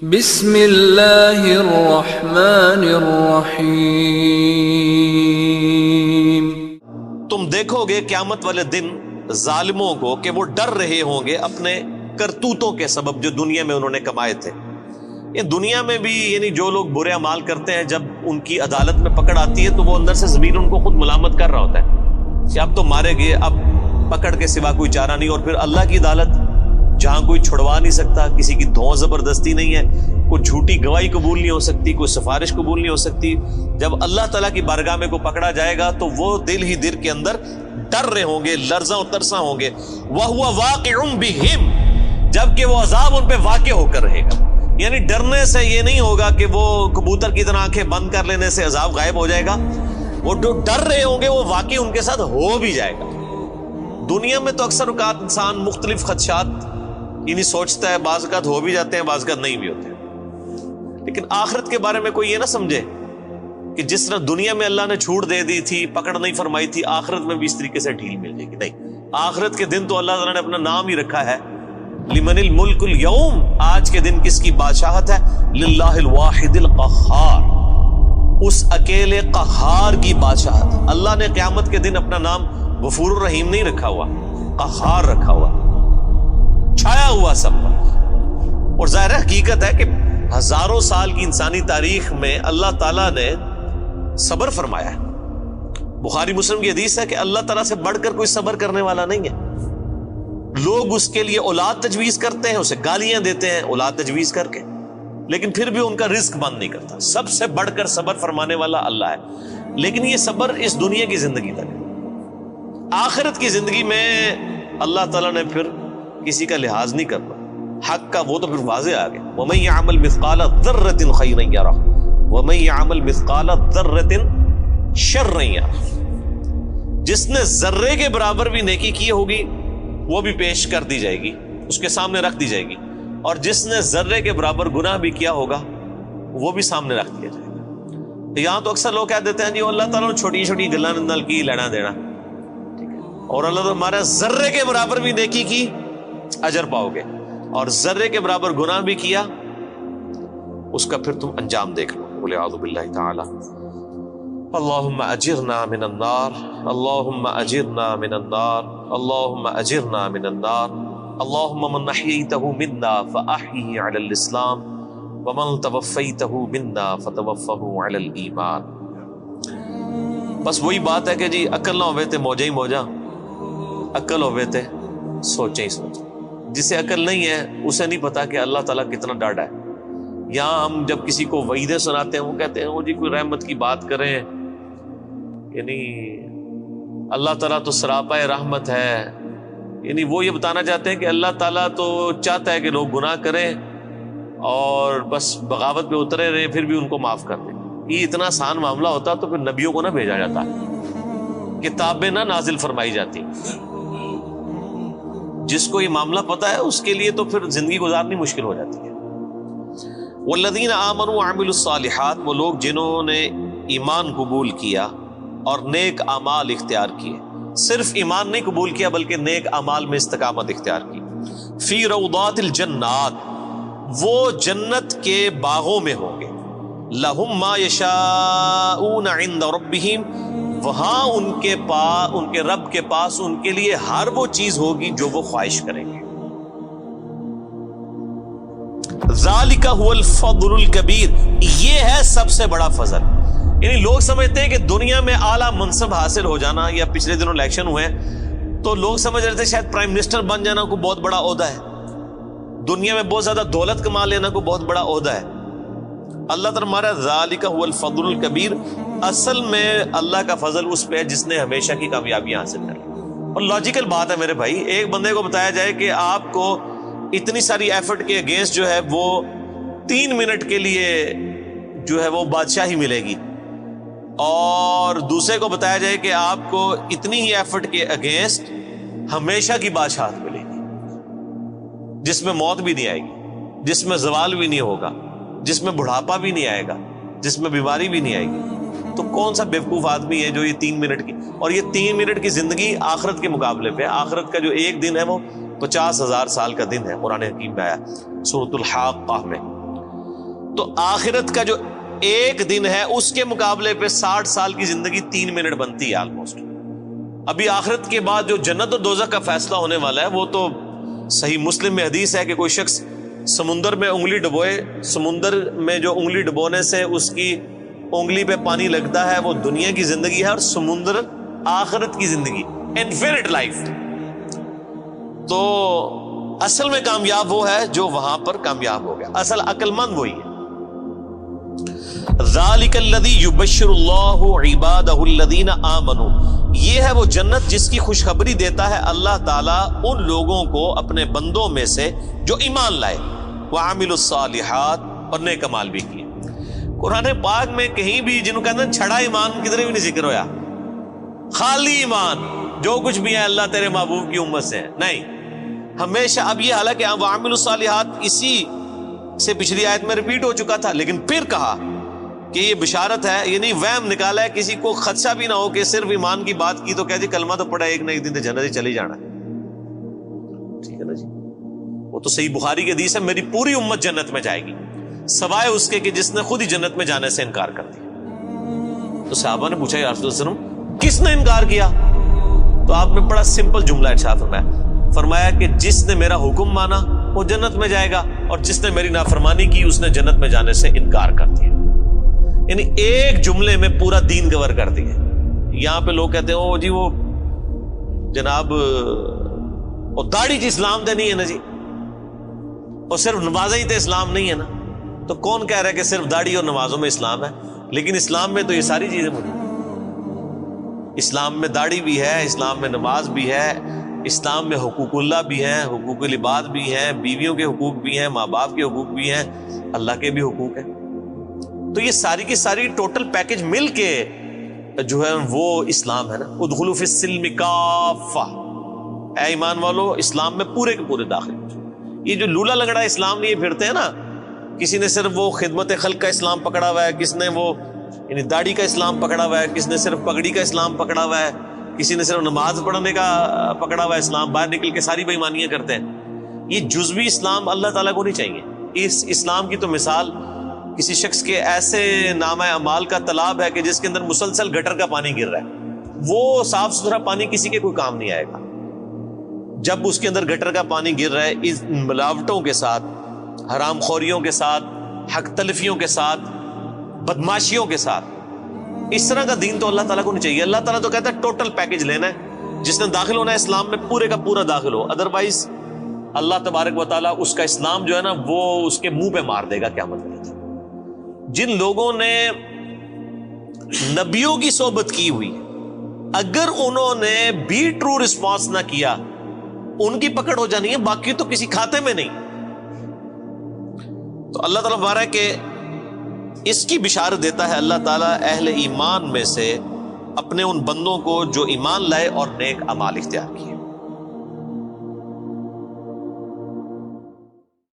بسم اللہ الرحمن الرحیم۔ تم دیکھو گے قیامت والے دن ظالموں کو کہ وہ ڈر رہے ہوں گے اپنے کرتوتوں کے سبب جو دنیا میں انہوں نے کمائے تھے۔ یہ دنیا میں بھی یعنی جو لوگ برے اعمال کرتے ہیں جب ان کی عدالت میں پکڑ آتی ہے تو وہ اندر سے ضمیر ان کو خود ملامت کر رہا ہوتا ہے کہ اب تو مارے گئے، اب پکڑ کے سوا کوئی چارہ نہیں۔ اور پھر اللہ کی عدالت جہاں کوئی چھڑوا نہیں سکتا، کسی کی دھون زبردستی نہیں ہے، کوئی جھوٹی گواہی قبول نہیں ہو سکتی، کوئی سفارش قبول نہیں ہو سکتی، جب اللہ تعالیٰ کی بارگاہ میں کوئی پکڑا جائے گا تو وہ دل ہی دل کے اندر ڈر رہے ہوں گے، لرزاں و ترساں ہوں گے۔ وَهُوَ وَاقِعٌ بِهِمْ، جبکہ وہ عذاب ان پہ واقع ہو کر رہے گا۔ یعنی ڈرنے سے یہ نہیں ہوگا کہ وہ کبوتر کی طرح آنکھیں بند کر لینے سے عذاب غائب ہو جائے گا، وہ جو ڈر رہے ہوں گے وہ واقعی ان کے ساتھ ہو بھی جائے گا۔ دنیا میں تو اکثر اوقات انسان مختلف خدشات یعنی سوچتا ہے، بعض اوقات ہو بھی جاتے ہیں، بعض اوقات نہیں بھی ہوتے ہیں، لیکن آخرت کے بارے میں کوئی یہ نہ سمجھے کہ جس طرح دنیا میں اللہ نے چھوٹ دے دی تھی، پکڑ نہیں فرمائی تھی، آخرت میں بھی اس طریقے سے ڈھیل مل جائے گی۔ نہیں، آخرت کے دن تو اللہ تعالیٰ نے اپنا نام ہی رکھا ہے، لمن الملک اليوم، آج کے دن کس کی بادشاہت ہے؟ للہ الواحد القہار، اس اکیلے قہار کی بادشاہت۔ اللہ نے قیامت کے دن اپنا نام غفور الرحیم نہیں رکھا ہوا، قہار رکھا ہوا، چھایا ہوا سب پر۔ اور ظاہر حقیقت ہے کہ ہزاروں سال کی انسانی تاریخ میں اللہ تعالیٰ نے صبر فرمایا ہے۔ بخاری مسلم کی حدیث ہے کہ اللہ تعالیٰ سے بڑھ کر کوئی صبر کرنے والا نہیں ہے۔ لوگ اس کے لیے اولاد تجویز کرتے ہیں، اسے گالیاں دیتے ہیں اولاد تجویز کر کے، لیکن پھر بھی ان کا رزق بند نہیں کرتا۔ سب سے بڑھ کر صبر فرمانے والا اللہ ہے، لیکن یہ صبر اس دنیا کی زندگی تک ہے۔ آخرت کی زندگی میں اللہ تعالیٰ نے پھر کسی کا لحاظ نہیں کرنا، حق کا وہ تو پھر واضح آ گیا۔ وَمَن يَعْمَلْ مِثْقَالَ ذَرَّةٍ خَيْرًا يَرَهُ وَمَن يَعْمَلْ مِثْقَالَ ذَرَّةٍ شَرًّا يَرَهُ، جس نے ذرے کے برابر بھی نیکی کی ہوگی وہ بھی پیش کر دی جائے گی، اس کے سامنے رکھ دی جائے گی، اور جس نے ذرے کے برابر گناہ بھی کیا ہوگا وہ بھی سامنے رکھ دیا جائے گا۔ یہاں تو اکثر لوگ کہہ دیتے ہیں جی اللہ تعالیٰ نے چھوٹی چھوٹی گلاں نال کی لینا دینا، اور اللہ تعالیٰ ہمارا ذرے کے برابر بھی نیکی کی اجر پاؤ گے، اور ذرے کے برابر گناہ بھی کیا اس کا پھر تم انجام دیکھ لو۔ وَلِعَاذُ بِاللَّهِ تَعَالَى اللہم اجرنا من النار، اللہم اجرنا من النار، اللہم اجرنا من النار، اللہم من احییتہ منا فاحیہ علی الاسلام ومن توفیتہ منا فتوفہ علی الایمان۔ بس وہی بات ہے کہ جی عقل نہ ہوئے تھے موجہ ہی موجہ، عقل ہوئے تھے سوچیں ہی سوچیں۔ جسے عقل نہیں ہے اسے نہیں پتا کہ اللہ تعالیٰ کتنا ڈاڈا ہے۔ یہاں ہم جب کسی کو وعیدیں سناتے ہیں وہ کہتے ہیں وہ جی کوئی رحمت کی بات کریں، یعنی اللہ تعالیٰ تو سراپا رحمت ہے، یعنی وہ یہ بتانا چاہتے ہیں کہ اللہ تعالیٰ تو چاہتا ہے کہ لوگ گناہ کریں اور بس بغاوت پہ اترے رہے پھر بھی ان کو معاف کر دیں۔ یہ اتنا آسان معاملہ ہوتا تو پھر نبیوں کو نہ بھیجا جاتا، کتابیں نہ نازل فرمائی جاتی۔ جس کو یہ معاملہ پتا ہے اس کے لیے تو پھر زندگی گزارنی مشکل ہو جاتی ہے۔ والذین آمنوا وعملوا الصالحات، وہ لوگ جنہوں نے ایمان قبول کیا اور نیک اعمال اختیار کیے، صرف ایمان نہیں قبول کیا بلکہ نیک اعمال میں استقامت اختیار کی۔ فی روضات الجنات، وہ جنت کے باغوں میں ہوں گے۔ لہم ما یشاءون عند ربہم، وہاں ان کے رب کے پاس ان کے لیے ہر وہ چیز ہوگی جو وہ خواہش کریں گے۔ ذالک هو الفضل الکبیر، یہ ہے سب سے بڑا فضل۔ یعنی لوگ سمجھتے ہیں کہ دنیا میں اعلیٰ منصب حاصل ہو جانا، یا پچھلے دنوں الیکشن ہوئے تو لوگ سمجھ رہے تھے شاید پرائم منسٹر بن جانا کوئی بہت بڑا عہدہ ہے، دنیا میں بہت زیادہ دولت کما لینا کوئی بہت بڑا عہدہ ہے۔ اللہ تعالیٰ ہمارا ذالک هو الفضل الکبیر، اصل میں اللہ کا فضل اس پہ ہے جس نے ہمیشہ کی کامیابی حاصل کر لی۔ اور لاجیکل بات ہے میرے بھائی، ایک بندے کو بتایا جائے کہ آپ کو اتنی ساری ایفرٹ کے اگینسٹ جو ہے وہ 3 منٹ کے لیے جو ہے وہ بادشاہی ملے گی، اور دوسرے کو بتایا جائے کہ آپ کو اتنی ہی ایفرٹ کے اگینسٹ ہمیشہ کی بادشاہت ملے گی، جس میں موت بھی نہیں آئے گی، جس میں زوال بھی نہیں ہوگا، جس میں بڑھاپا بھی نہیں آئے گا، جس میں بیماری بھی نہیں آئے گی، تو کون سا بیوقوف آدمی ہے جو یہ 3 منٹ کی، اور یہ 3 منٹ کی زندگی آخرت کے مقابلے پہ، آخرت کا جو ایک دن ہے وہ 50,000 سال کا دن ہے۔ قرآن حکیم میں آیا سورۃ الحاقہ میں تو آخرت کا جو ایک دن ہے اس کے مقابلے پہ 60 سال کی زندگی 3 منٹ بنتی ہے آلموسٹ. ابھی آخرت کے بعد جو جنت اور دوزخ کا فیصلہ ہونے والا ہے وہ تو صحیح مسلم میں حدیث ہے کہ کوئی شخص سمندر میں انگلی ڈبوئے, سمندر میں جو انگلی ڈبونے سے اس کی انگلی پہ پانی لگتا ہے وہ دنیا کی زندگی ہے, اور سمندر آخرت کی زندگی, انفینٹ لائف. تو اصل میں کامیاب وہ ہے جو وہاں پر کامیاب ہو گیا, اصل عقل مند وہی ہے. ذالک الذی یبشر اللہ عبادہ الذین آمنوا, یہ ہے وہ جنت جس کی خوشخبری دیتا ہے اللہ تعالیٰ ان لوگوں کو اپنے بندوں میں سے جو ایمان لائے, وعملوا الصالحات, اور نیک اعمال بھی کیے. قرآن پاک میں کہیں بھی جنہوں کہتے ہیں چھڑا ایمان کدھر بھی نہیں ذکر ہویا, خالی ایمان جو کچھ بھی ہے اللہ تیرے محبوب کی امت سے ہے, نہیں. ہمیشہ اب یہ حالانکہ وعملوا الصالحات اسی سے پچھلی آیت میں ریپیٹ ہو چکا تھا, لیکن پھر کہا کہ یہ بشارت ہے, یعنی وہم نکالا ہے, کسی کو خدشہ بھی نہ ہو کہ صرف ایمان کی بات کی تو کہہ دی کلمہ تو پڑھا ایک نہ ایک دن تو جنت ہی چلی جانا ہے. ٹھیک ہے نا جی, وہ تو صحیح بخاری کی حدیث ہے, میری پوری امت جنت میں جائے گی سوائے اس کے کہ جس نے خود ہی جنت میں جانے سے انکار کر دیا. تو صحابہ نے پوچھا یا رسول اللہ صلی اللہ علیہ وسلم کس نے انکار کیا؟ تو آپ نے بڑا سمپل جملہ ارشاد فرمایا کہ جس نے میرا حکم مانا وہ جنت میں جائے گا, اور جس نے میری نافرمانی کی اس نے جنت میں جانے سے انکار کر دیا. یعنی ایک جملے میں پورا دین کور کر دیا. یہاں پہ لوگ کہتے ہیں او جی وہ جناب وہ داڑھی جی اسلام دے نہیں ہے نا جی, اور صرف نمازیں ہی تے اسلام نہیں ہے نا. تو کون کہہ رہا ہے کہ صرف داڑھی اور نمازوں میں اسلام ہے؟ لیکن اسلام میں تو یہ ساری چیزیں موجود ہیں. اسلام میں داڑھی بھی ہے, اسلام میں نماز بھی ہے, اسلام میں حقوق اللہ بھی ہیں, حقوق العباد بھی ہیں, بیویوں کے حقوق بھی ہیں, ماں باپ کے حقوق بھی ہیں, اللہ کے بھی حقوق ہیں. تو یہ ساری کی ساری ٹوٹل پیکج مل کے جو ہے وہ اسلام ہے نا. ادخلوا فی السلم کافہ, اے ایمان والو اسلام میں پورے کے پورے داخل. یہ جو لولا لنگڑا اسلام لیے پھرتے ہیں نا, کسی نے صرف وہ خدمت خلق کا اسلام پکڑا ہوا ہے, کس نے وہ یعنی داڑھی کا اسلام پکڑا ہوا ہے, کس نے صرف پگڑی کا اسلام پکڑا ہوا ہے, کسی نے صرف نماز پڑھنے کا پکڑا ہوا ہے اسلام, باہر نکل کے ساری بے ایمانیاں کرتے ہیں. یہ جزوی اسلام اللہ تعالیٰ کو نہیں چاہیے. اس اسلام کی تو مثال کسی شخص کے ایسے نامہ اعمال کا تالاب ہے کہ جس کے اندر مسلسل گٹر کا پانی گر رہا ہے. وہ صاف ستھرا پانی کسی کے کوئی کام نہیں آئے گا. جب اس کے اندر گٹر کا پانی گر رہا ہے اس ملاوٹوں کے ساتھ, حرام خوریوں کے ساتھ, حق تلفیوں کے ساتھ, بدماشیوں کے ساتھ, اس طرح کا دین تو اللہ تعالیٰ کو نہیں چاہیے. اللہ تعالیٰ تو کہتا ہے ٹوٹل پیکج لینا ہے, جس نے داخل ہونا ہے اسلام میں پورے کا پورا داخل ہو, ادروائز اللہ تبارک و تعالیٰ اس کا اسلام جو ہے نا وہ اس کے منہ پہ مار دے گا قیامت کے دن. جن لوگوں نے نبیوں کی صحبت کی ہوئی, اگر انہوں نے بھی ٹرو رسپانس نہ کیا ان کی پکڑ ہو جانی ہے, باقی تو کسی کھاتے میں نہیں. تو اللہ تعالیٰ بارہ کہ اس کی بشارت دیتا ہے اللہ تعالیٰ اہل ایمان میں سے اپنے ان بندوں کو جو ایمان لائے اور نیک اعمال اختیار کیے.